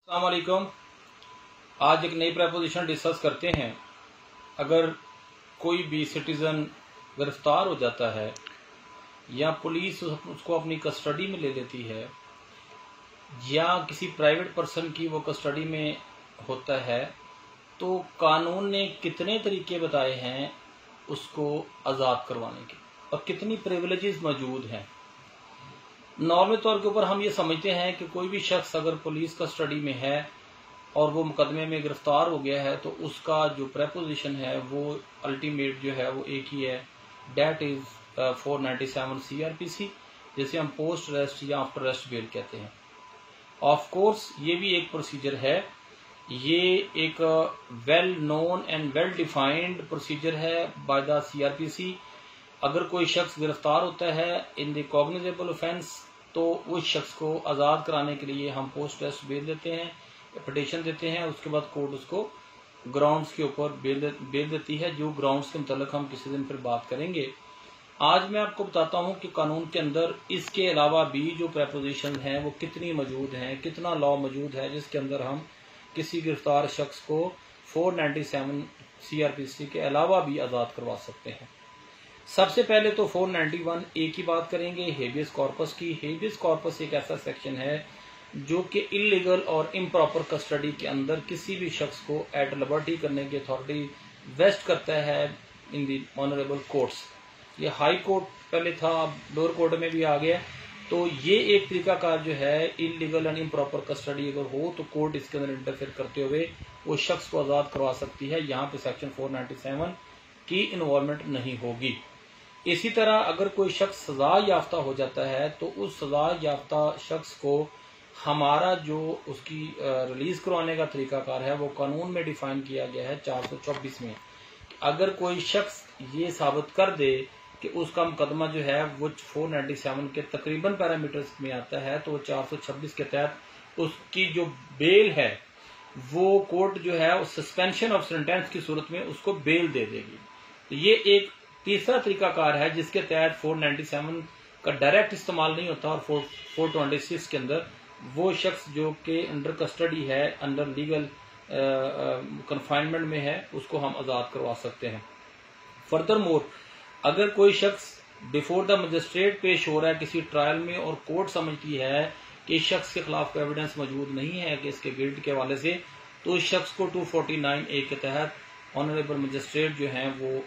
अस्सलाम वालेकुम। आज एक नई प्रपोजिशन डिस्कस करते हैं। अगर कोई भी सिटीजन गिरफ्तार हो जाता है या पुलिस उसको अपनी कस्टडी में ले लेती है या किसी प्राइवेट पर्सन की वो कस्टडी में होता है, तो कानून ने कितने तरीके बताए हैं उसको आज़ाद करवाने के और कितनी प्रिविलेजेस मौजूद हैं। नॉर्मल तौर के ऊपर हम ये समझते हैं कि कोई भी शख्स अगर पुलिस कस्टडी में है और वो मुकदमे में गिरफ्तार हो गया है तो उसका जो प्रेपोजिशन है वो अल्टीमेट जो है वो एक ही है, डेट इज 497 CRPC, जिसे हम पोस्ट अरेस्ट या आफ्टर अरेस्ट बेल कहते हैं। ऑफ कोर्स ये भी एक प्रोसीजर है, ये एक well known and well defined procedure है बाय द CRPC। अगर कोई शख्स गिरफ्तार होता है इन द कॉग्निजेबल ऑफेंस तो उस शख्स को आज़ाद कराने के लिए हम पोस्ट अरेस्ट बेल देते हैं, पिटीशन देते हैं। उसके बाद कोर्ट उसको ग्राउंड्स के ऊपर बेल देती है, जो ग्राउंड्स के मुतालिक हम किसी दिन फिर बात करेंगे। आज मैं आपको बताता हूं कि कानून के अंदर इसके अलावा भी जो प्रेपोजिशन हैं वो कितनी मौजूद हैं, कितना लॉ मौजूद है जिसके अंदर हम किसी गिरफ्तार शख्स को 497 CRPC के अलावा भी आज़ाद करवा सकते हैं। सबसे पहले तो 491A की बात करेंगे, हेबियस कॉर्पस की। हेबियस कॉर्पस एक ऐसा सेक्शन है जो कि इलीगल और इम्प्रॉपर कस्टडी के अंदर किसी भी शख्स को एट लिबर्टी करने की अथॉरिटी वेस्ट करता है इन दी ऑनरेबल कोर्ट्स। ये हाई कोर्ट पहले था, अब लोअर कोर्ट में भी आ गया। तो ये एक तरीकाकार जो है, इलीगल एंड इम्प्रॉपर कस्टडी अगर हो तो कोर्ट इसके अंदर इंटरफेयर करते हुए वो शख्स को आज़ाद करवा सकती है। यहाँ पे सेक्शन 497 की इन्वॉल्वमेंट नहीं होगी। इसी तरह अगर कोई शख्स सजा याफ्ता हो जाता है तो उस सजा याफ्ता शख्स को हमारा जो उसकी रिलीज करवाने का तरीकाकार है वो कानून में डिफाइन किया गया है 424 में। अगर कोई शख्स ये साबित कर दे कि उसका मुकदमा जो है वो 497 के तकरीबन पैरामीटर्स में आता है तो वो 426 के तहत उसकी जो बेल है वो कोर्ट जो है सस्पेंशन ऑफ सेंटेंस की सूरत में उसको बेल दे देगी। तो ये एक तीसरा तरीकाकार है जिसके तहत 497 का डायरेक्ट इस्तेमाल नहीं होता और 426 के अंदर वो शख्स जो कि अंडर कस्टडी है, अंडर लीगल कन्फाइनमेंट में है, उसको हम आज़ाद करवा सकते हैं। फर्दर मोर अगर कोई शख्स बिफोर द मजिस्ट्रेट पेश हो रहा है किसी ट्रायल में और कोर्ट समझती है कि इस शख्स के खिलाफ कोई एविडेंस मौजूद नहीं है कि इसके गिल्ट के हवाले से, तो इस शख्स को 249A के तहत ऑनरेबल मजिस्ट्रेट जो है वो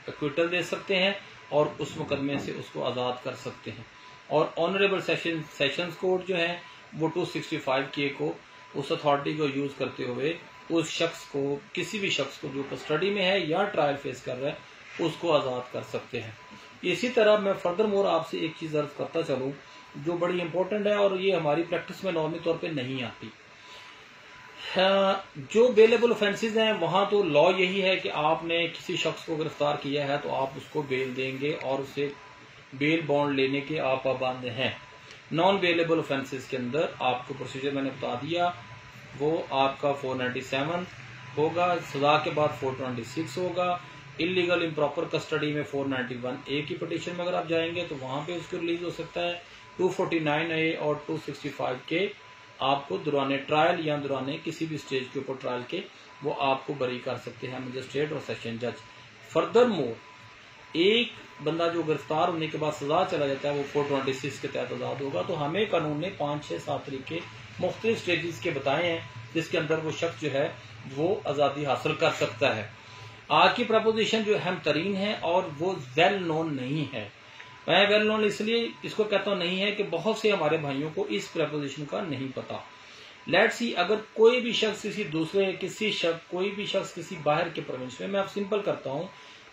एक्विटल दे सकते हैं और उस मुकदमे से उसको आज़ाद कर सकते हैं। और ऑनरेबल सेशंस कोर्ट जो है वो 265K को उस अथॉरिटी को यूज करते हुए उस शख्स को, किसी भी शख्स को जो कस्टडी में है या ट्रायल फेस कर रहा है, उसको आज़ाद कर सकते हैं। इसी तरह मैं फर्दर मोर आपसे एक चीज़ अर्ज करता चलूँ जो बड़ी इंपॉर्टेंट है और ये हमारी प्रैक्टिस में नॉर्मली तौर पर नहीं आती। जो बेलेबल ऑफेंसेस हैं वहां तो लॉ यही है कि आपने किसी शख्स को गिरफ्तार किया है तो आप उसको बेल देंगे और उसे बेल बॉन्ड लेने के आप पाबंद हैं। नॉन बेलेबल ऑफेंसेस के अंदर आपको प्रोसीजर मैंने बता दिया, वो आपका 497 होगा, सजा के बाद 426 होगा। इलीगल इम्प्रॉपर कस्टडी में 491A की पिटीशन में अगर आप जाएंगे तो वहां पे उसको रिलीज हो सकता है। 249A और 265K आपको दौरान ट्रायल या दौरान किसी भी स्टेज के ऊपर ट्रायल के वो आपको बरी कर सकते हैं मजिस्ट्रेट और सेशन जज। फर्दर मोर एक बंदा जो गिरफ्तार होने के बाद सजा चला जाता है वो 426 के तहत आज़ाद होगा। तो हमें कानून ने 5, 6, 7 तरीके मुख्तलिफ स्टेजेस के बताए हैं जिसके अंदर वो शख्स जो है वो आज़ादी हासिल कर सकता है। आज की प्रपोजिशन जो अहम तरीन है और वो वेल नोन नहीं है। मैं वेल नोन इसलिए इसको कहता हूं नहीं है कि बहुत से हमारे भाइयों को इस प्रपोजिशन का नहीं पता। लेट्स सी अगर कोई भी शख्स कोई भी शख्स किसी बाहर के प्रोविंस में, मैं अब सिंपल करता हूं,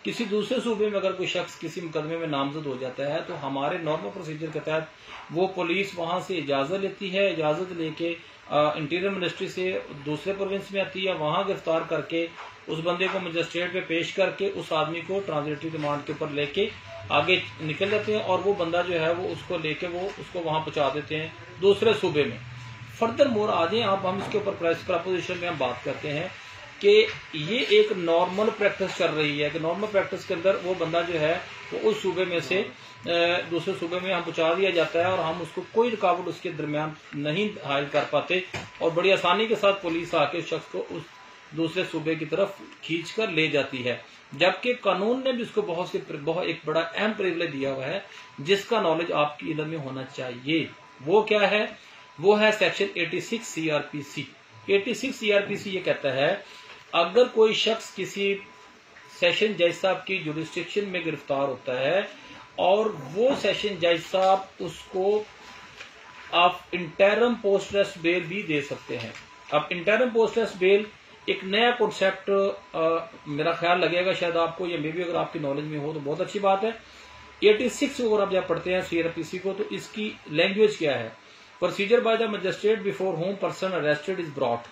किसी दूसरे सूबे में अगर कोई शख्स किसी मुकदमे में नामजद हो जाता है तो हमारे नॉर्मल प्रोसीजर के तहत वो पुलिस वहां से इजाजत लेती है, इजाजत लेके इंटीरियर मिनिस्ट्री से दूसरे प्रोविंस में आती है, वहां गिरफ्तार करके उस बंदे को मजिस्ट्रेट पे पेश करके उस आदमी को ट्रांजिटरी रिमांड के ऊपर लेके आगे निकल जाते हैं और वो बंदा जो है वो उसको लेके वो उसको वहां पहुंचा देते हैं दूसरे सूबे में। फर्दर मोर आ जाए आप, हम इसके ऊपर प्रपोजिशन में हम बात करते हैं। कि ये एक नॉर्मल प्रैक्टिस चल रही है कि नॉर्मल प्रैक्टिस के अंदर वो बंदा जो है वो उस सूबे में से दूसरे सूबे में हम पहुंचा दिया जाता है और हम उसको कोई रुकावट उसके दरमियान नहीं हायल कर पाते और बड़ी आसानी के साथ पुलिस आके उस शख्स को उस दूसरे सूबे की तरफ खींच कर ले जाती है। जबकि कानून ने भी उसको बहुत एक बड़ा अहम प्रिविलेज दिया हुआ है जिसका नॉलेज आपकी इल्म में होना चाहिए। वो क्या है? वो है सेक्शन 86 CRPC। 86 CRPC ये कहता है अगर कोई शख्स किसी सेशन जज साहब की जुरिस्डिक्शन में गिरफ्तार होता है और वो सेशन जज साहब उसको आप इंटरम पोस्ट रेस्ट बेल भी दे सकते हैं। अब इंटरम पोस्ट रेस्ट बेल एक नया कॉन्सेप्ट मेरा ख्याल लगेगा शायद आपको, या मे भी अगर आपकी नॉलेज में हो तो बहुत अच्छी बात है। 86 अगर आप जब पढ़ते हैं CRPC को तो इसकी लैंग्वेज क्या है? Procedure by the magistrate before home person arrested is brought.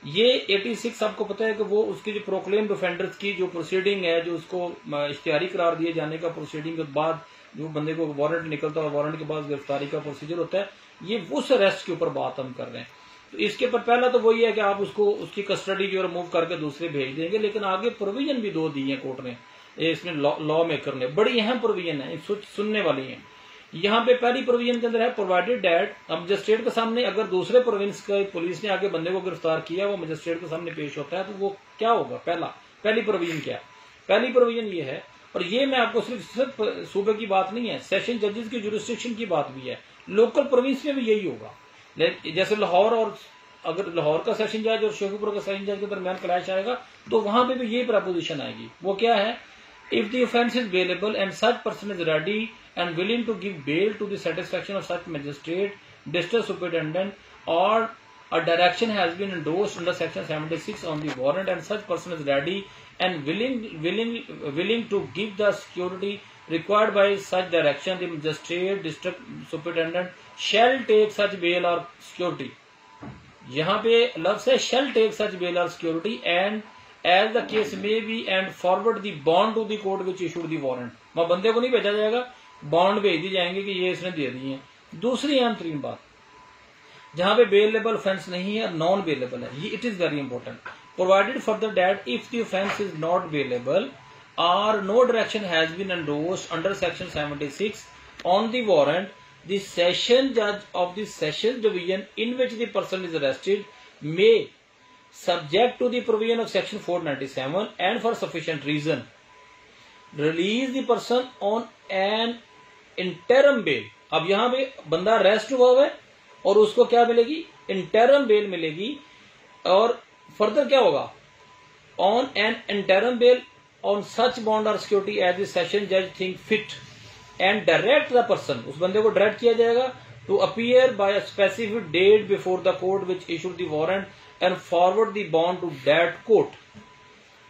ये 86 आपको पता है कि वो उसकी जो प्रोक्लेम्ड ऑफेंडर्स की जो प्रोसीडिंग है, जो उसको इश्तिहारी करार दिए जाने का प्रोसीडिंग के बाद जो बंदे को वारंट निकलता है, वारंट के बाद गिरफ्तारी का प्रोसीजर होता है, ये उस अरेस्ट के ऊपर बात हम कर रहे हैं। तो इसके पर पहला तो वही है कि आप उसको उसकी कस्टडी जो रिमूव करके दूसरे भेज देंगे, लेकिन आगे प्रोविजन भी दो दी है कोर्ट ने, इसमें लॉ मेकर ने, बड़ी अहम प्रोविजन है, सुनने वाली है। यहाँ पे पहली प्रोविजन के अंदर है प्रोवाइडेड दैट, अब मजिस्ट्रेट के सामने अगर दूसरे प्रोविंस का पुलिस ने आगे बंदे को गिरफ्तार किया, वो मजिस्ट्रेट के सामने पेश होता है तो वो क्या होगा? पहली प्रोविजन क्या है? पहली प्रोविजन ये है, और ये मैं आपको सिर्फ सूबे की बात नहीं है, सेशन जजेस की जुरिस्डिक्शन की बात भी है, लोकल प्रोविंस में भी यही होगा। जैसे लाहौर, और अगर लाहौर का सेशन जज और शेखुपुरा का सेशन जज के दरमियान क्लैश आएगा तो वहां पे भी यही प्रपोजिशन आएगी। वो क्या है? If the offence is bailable and such person is ready and willing to give bail to the satisfaction of such magistrate, district superintendent, or a direction has been endorsed under section 76 on the warrant, and such person is ready and willing to give the security required by such direction, the magistrate, district superintendent shall take such bail or security. यहाँ पे लफ्ज़ है shall take such bail or security and as the case may be and forward the bond to the court which issued the warrant। वहां बंदे को नहीं भेजा जाएगा, बॉन्ड भेज दी जाएंगे कि ये इसने दे दी है। दूसरी अहम तरीन बात, जहां पे बेलेबल ऑफेंस नहीं है, नॉन बेलेबल है, ये it is very important. Provided further that if the offence is not bailable और no direction has been endorsed under section 76 on the warrant, the session जज of the session division in which the person is arrested may, subject to the provision of section 497 and for sufficient reason, release the person on an interim bail। अब यहां पे बंदा arrest हुआ है और उसको क्या मिलेगी? इंटरम बेल मिलेगी। और फर्दर क्या होगा? On an interim bail on such bond और सिक्योरिटी एज द सेशन जज think fit and direct the person, उस बंदे को डायरेक्ट किया जाएगा to appear by a specific date before the court which issued the warrant and forward the bond to that court.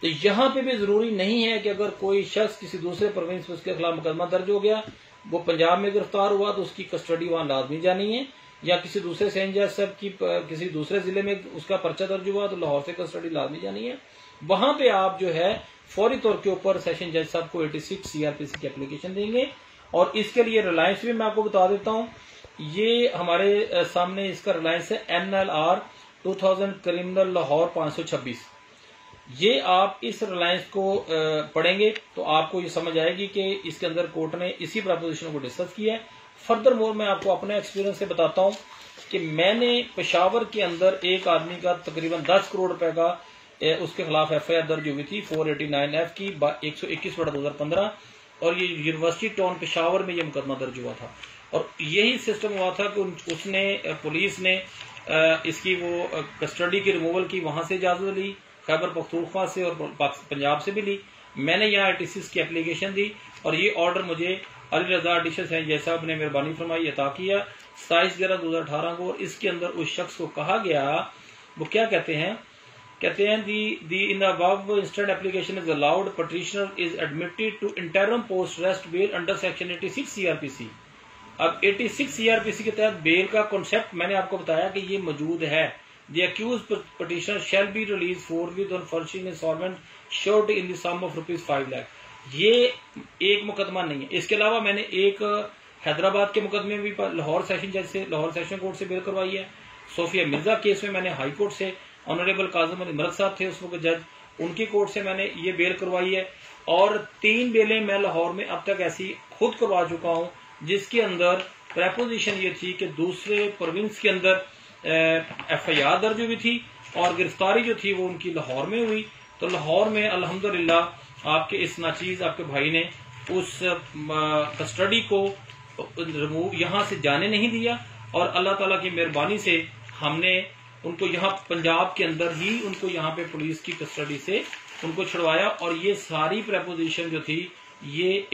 तो यहां पे भी जरूरी नहीं है कि अगर कोई शख्स किसी दूसरे प्रोविंस में उसके खिलाफ मुकदमा दर्ज हो गया, वो पंजाब में गिरफ्तार हुआ तो उसकी कस्टडी वहां लाजमी जानी है, या किसी दूसरे सेशन जज साहब की किसी दूसरे जिले में उसका पर्चा दर्ज हुआ तो लाहौर से कस्टडी लाजमी जानी है। वहां पे आप जो है फौरी तौर के ऊपर सेशन जज साहब को 86 CRPC की एप्लीकेशन देंगे। और इसके लिए रिलायंस भी मैं आपको बता देता हूं, ये हमारे सामने इसका रिलायंस है NLR 2000 क्रिमिनल लाहौर 526। ये आप इस रिलायंस को पढ़ेंगे तो आपको ये समझ आएगी कि इसके अंदर कोर्ट ने इसी प्रपोजिशन को डिस्कस किया है। फर्दर मोर मैं आपको अपने एक्सपीरियंस से बताता हूं कि मैंने पेशावर के अंदर एक आदमी का तकरीबन 10 करोड़ रुपए का उसके खिलाफ FIR दर्ज हुई थी 489F की 121/2015, और ये यूनिवर्सिटी टाउन पेशावर में ये मुकदमा दर्ज हुआ था। और यही सिस्टम हुआ था कि उसने पुलिस ने इसकी वो कस्टडी की रिमूवल की, वहां से इजाजत ली, खैबर पख्तूनख्वा से और पंजाब से भी ली। मैंने यहाँ 86 की एप्लीकेशन दी और ये ऑर्डर मुझे अली रजा एडिशनल सेशन जज साहब ने मेहरबानी फरमाई अता किया 27/11/2018 को। और इसके अंदर उस शख्स को कहा गया, वो क्या कहते हैं the in the above instant application is allowed, petitioner is admitted to interim post arrest bail under section 86 CRPC। अब 86 CRPC के तहत बेल का कॉन्सेप्ट मैंने आपको बताया कि ये मौजूद है। The accused petitioner shall be released forthwith on furnishing instalment surety in the sum of ₹5 lakh. ये एक मुकदमा नहीं है, इसके अलावा मैंने एक हैदराबाद के मुकदमे भी लाहौर सेशन जज से, लाहौर सेशन कोर्ट से बेल करवाई है। सोफिया मिर्जा केस में मैंने हाई कोर्ट से ऑनरेबल काजिम अली मलिक साहब थे उस वक्त जज, उनकी कोर्ट से मैंने ये बेल करवाई है। और 3 बेलें मैं लाहौर में अब तक ऐसी खुद करवा चुका हूँ, जिसके अंदर प्रेपोजिशन ये थी कि दूसरे प्रोविंस के अंदर FIR दर्ज हुई थी और गिरफ्तारी जो थी वो उनकी लाहौर में हुई। तो लाहौर में अल्हम्दुलिल्लाह आपके इस नाचीज आपके भाई ने उस कस्टडी को रिमूव यहाँ से जाने नहीं दिया और अल्लाह ताला की मेहरबानी से हमने उनको यहाँ पंजाब के अंदर ही उनको यहाँ पे पुलिस की कस्टडी से उनको छुड़वाया। और ये सारी प्रेपोजिशन जो थी ये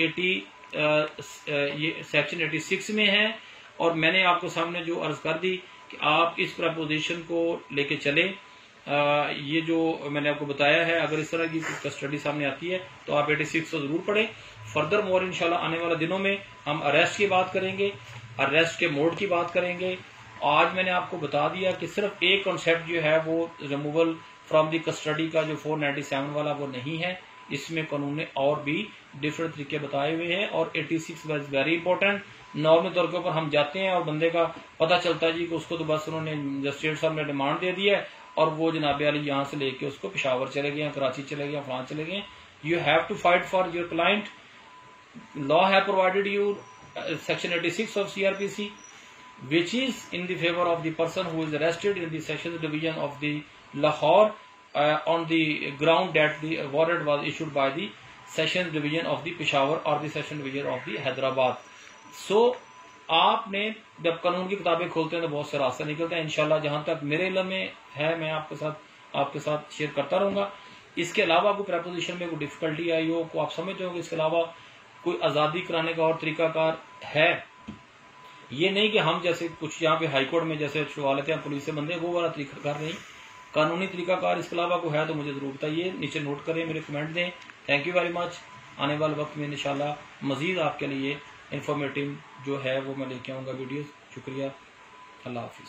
सेक्शन 86 में है। और मैंने आपको सामने जो अर्ज कर दी कि आप इस प्रपोजिशन को लेके चले। ये जो मैंने आपको बताया है, अगर इस तरह की कस्टडी सामने आती है तो आप 86 को जरूर पढ़ें। फर्दर मोर इंशाल्लाह आने वाले दिनों में हम अरेस्ट की बात करेंगे, अरेस्ट के मोड की बात करेंगे। आज मैंने आपको बता दिया कि सिर्फ एक कॉन्सेप्ट जो है वो रिमूवल फ्रॉम दी कस्टडी का जो 497 वाला वो नहीं है, इसमें कानून ने और भी डिफरेंट तरीके बताए हुए हैं। और 86 वाज वेरी इंपॉर्टेंट। नॉर्मल तौर के ऊपर हम जाते हैं और बंदे का पता चलता है जी कि उसको तो बस उन्होंने मजिस्ट्रेट साहब ने डिमांड दे दी है और वो जनाब अली यहाँ से लेके उसको पेशावर चले गए, कराची चले गए, फलां चले गए। You have to fight for your client. Law have provided you section 86 ऑफ CRPC which is in the favor of the person who is arrested in the Sessions Division of the Lahore on the ground that the warrant was issued by the Sessions Division of the Peshawar or the Sessions Division of the Hyderabad. So आपने जब कानून की किताबें खोलते हैं तो बहुत से रास्ते निकलते हैं। इंशाल्लाह जहां तक मेरे इल्म में है मैं आपके साथ शेयर करता रहूंगा। इसके अलावा कोई प्रपोजिशन में कोई डिफिकल्टी आई हो, को आप समझते हो कि इसके अलावा कोई आजादी कराने का और तरीकाकार है, ये नहीं कि हम जैसे कुछ यहाँ पे हाईकोर्ट में जैसे छुड़वा लेते हैं पुलिस से बंदे, वो वाला तरीकाकार नहीं, कानूनी तरीकाकार इसके अलावा कोई है तो मुझे जरूर बताइए, नीचे नोट करें, मेरे कमेंट दें। Thank you very much. आने वाले वक्त में इंशाल्लाह मजीद आपके लिए इंफॉर्मेटिव जो है वो मैं लेके आऊंगा वीडियो। शुक्रिया, अल्लाह हाफिज।